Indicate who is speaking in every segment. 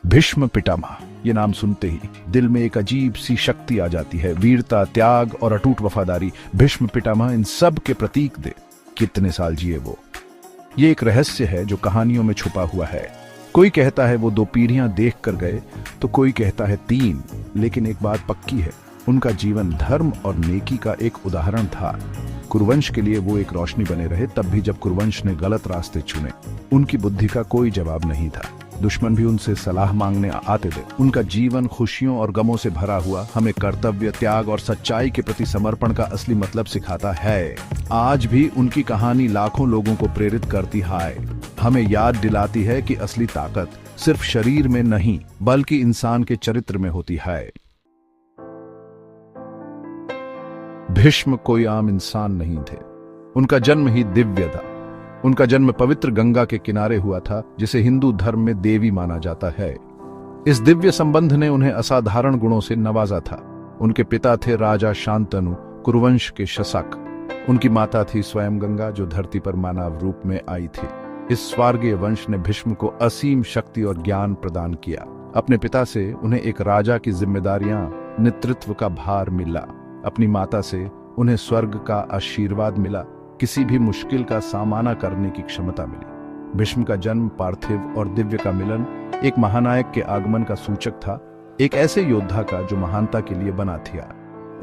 Speaker 1: भीष्म पितामह, ये नाम सुनते ही दिल में एक अजीब सी शक्ति आ जाती है। वीरता, त्याग और अटूट वफादारी। भीष्म पितामह इन सब के प्रतीक थे। कितने साल जिए वो, ये एक रहस्य है जो कहानियों में छुपा हुआ है। कोई कहता है वो 2 पीढ़ियां देख कर गए, तो कोई कहता है 3। लेकिन एक बात पक्की है, उनका जीवन धर्म और नेकी का एक उदाहरण था। कुरुवंश के लिए वो एक रोशनी बने रहे, तब भी जब कुरुवंश ने गलत रास्ते चुने। उनकी बुद्धि का कोई जवाब नहीं था। दुश्मन भी उनसे सलाह मांगने आते थे। उनका जीवन खुशियों और गमों से भरा हुआ हमें कर्तव्य, त्याग और सच्चाई के प्रति समर्पण का असली मतलब सिखाता है। आज भी उनकी कहानी लाखों लोगों को प्रेरित करती है। हमें याद दिलाती है कि असली ताकत सिर्फ शरीर में नहीं, बल्कि इंसान के चरित्र में होती है। भीष्म कोई आम इंसान नहीं थे। उनका जन्म ही दिव्य था। उनका जन्म पवित्र गंगा के किनारे हुआ था, जिसे हिंदू धर्म में देवी माना जाता है। इस दिव्य संबंध ने उन्हें असाधारण गुणों से नवाजा था। उनके पिता थे राजा शांतनु, कुरुवंश के शासक। उनकी माता थी स्वयं गंगा, जो धरती पर मानव रूप में आई थी। इस स्वर्गीय वंश ने भीष्म को असीम शक्ति और ज्ञान प्रदान किया। अपने पिता से उन्हें एक राजा की जिम्मेदारियां, नेतृत्व का भार मिला। अपनी माता से उन्हें स्वर्ग का आशीर्वाद मिला, किसी भी मुश्किल का सामना करने की क्षमता मिली। भीष्म का जन्म पार्थिव और दिव्य का मिलन एक महानायक के आगमन का सूचक था, एक ऐसे योद्धा का जो महानता के लिए बना था।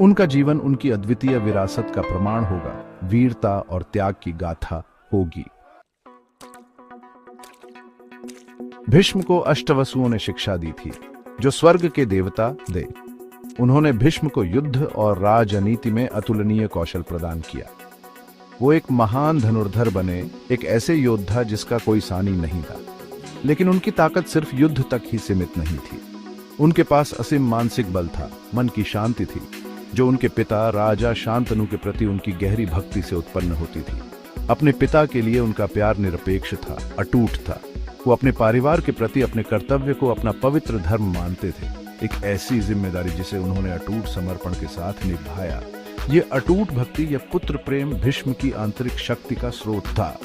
Speaker 1: उनका जीवन उनकी अद्वितीय विरासत का प्रमाण होगा, वीरता और त्याग की गाथा होगी। भीष्म को अष्टवसुओं ने शिक्षा दी थी, जो स्वर्ग के देवता थे। उन्होंने भीष्म को युद्ध और राजनीति में अतुलनीय कौशल प्रदान किया। वो एक महान धनुर्धर बने, एक ऐसे योद्धा जिसका कोई सानी नहीं था। लेकिन उनकी ताकत सिर्फ युद्ध तक ही सीमित नहीं थी। उनके पास असीम मानसिक बल था, मन की शांति थी, जो उनके पिता राजा शांतनु के प्रति उनकी गहरी भक्ति से उत्पन्न होती थी। अपने पिता के लिए उनका प्यार निरपेक्ष था, अटूट था। वो अपने परिवार के प्रति अपने कर्तव्य को अपना पवित्र धर्म मानते थे, एक ऐसी जिम्मेदारी जिसे उन्होंने अटूट समर्पण के साथ निभाया। ये अटूट भक्ति या पुत्र प्रेम भीष्म की आंतरिक शक्ति का स्रोत था।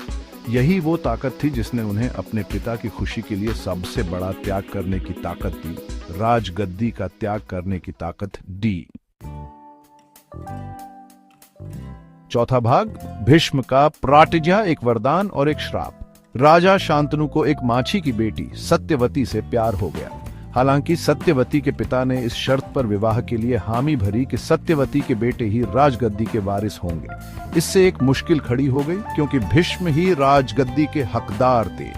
Speaker 1: यही वो ताकत थी जिसने उन्हें अपने पिता की खुशी के लिए सबसे बड़ा त्याग करने की ताकत दी, राजगद्दी का त्याग करने की ताकत दी। चौथा भाग, भीष्म का प्राटिज्या, एक वरदान और एक श्राप। राजा शांतनु को एक माछी की बेटी सत्यवती से प्यार हो गया। हालांकि सत्यवती के पिता ने इस शर्त पर विवाह के लिए हामी भरी कि सत्यवती के बेटे ही राजगद्दी के वारिस होंगे। इससे एक मुश्किल खड़ी हो गई, क्योंकि भीष्म ही राजगद्दी के हकदार थे।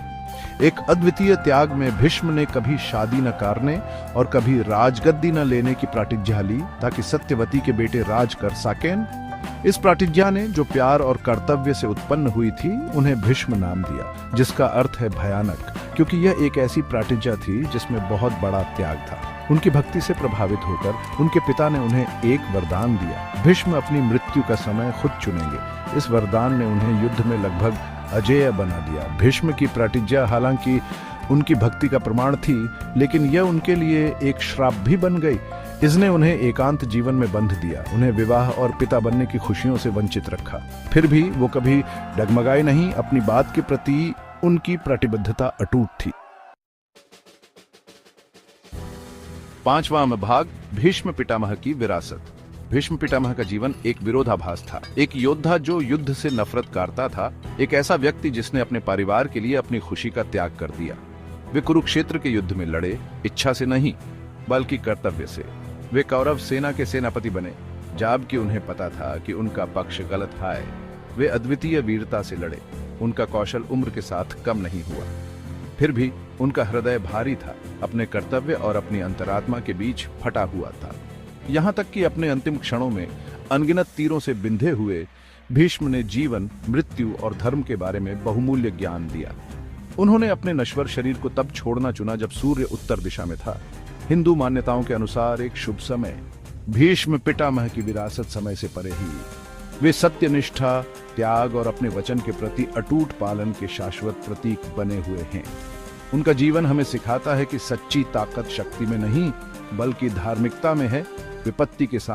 Speaker 1: एक अद्वितीय त्याग में भीष्म ने कभी शादी न करने और कभी राजगद्दी न लेने की प्रतिज्ञा ली, ताकि सत्यवती के बेटे राज कर सकें। इस प्रतिज्ञा ने, जो प्यार और कर्तव्य से उत्पन्न हुई थी, उन्हें भीष्म नाम दिया, जिसका अर्थ है भयानक, क्योंकि यह एक ऐसी प्रतिज्ञा थी जिसमें बहुत बड़ा त्याग था। उनकी भक्ति से प्रभावित होकर उनके पिता ने उन्हें एक वरदान दिया, भीष्म अपनी मृत्यु का समय खुद चुनेंगे। इस वरदान ने उन्हें युद्ध में लगभग अजेय बना दिया। भीष्म की प्रतिज्ञा हालांकि उनकी भक्ति का प्रमाण थी, लेकिन यह उनके लिए एक श्राप भी बन गई। इसने उन्हें एकांत जीवन में बंध दिया, उन्हें विवाह और पिता बनने की खुशियों से वंचित रखा। फिर भी वो कभी डगमगाए नहीं, अपनी बात के प्रति उनकी प्रतिबद्धता अटूट थी। पांचवां भाग, भीष्म पितामह की विरासत। भीष्म पितामह का जीवन एक विरोधाभास था। एक योद्धा जो युद्ध से नफरत करता था, एक ऐसा व्यक्ति जिसने अपने परिवार के लिए अपनी खुशी का त्याग कर दिया। वे कुरुक्षेत्र के युद्ध में लड़े, इच्छा से नहीं बल्कि कर्तव्य से। वे कौरव सेना के सेनापति बने, जबकि उन्हें पता था कि उनका पक्ष गलत है। वे अद्वितीय वीरता से लड़े, उनका कौशल उम्र के साथ कम नहीं हुआ। फिर भी उनका हृदय भारी था, अपने कर्तव्य और अपनी अंतरात्मा के बीच फटा हुआ था। यहाँ तक कि अपने अंतिम क्षणों में अनगिनत तीरों से बिंधे हुए भीष्म ने जीवन, मृत्यु और धर्म के बारे में बहुमूल्य ज्ञान दिया। उन्होंने अपने नश्वर शरीर को तब छोड़ना चुना जब सूर्य उत्तर दिशा में था। हिंदू मान्यताओं के अनुसार एक शुभ समय, भीष्म पितामह की विरासत समय से परे ही। वे सत्यनिष्ठा, त्याग और अपने वचन के प्रति अटूट पालन के शाश्वत प्रतीक बने हुए हैं। उनका जीवन हमें सिखाता है कि सच्ची ताकत शक्ति में नहीं, बल्कि धार्मिकता में है। विपत्ति के सामने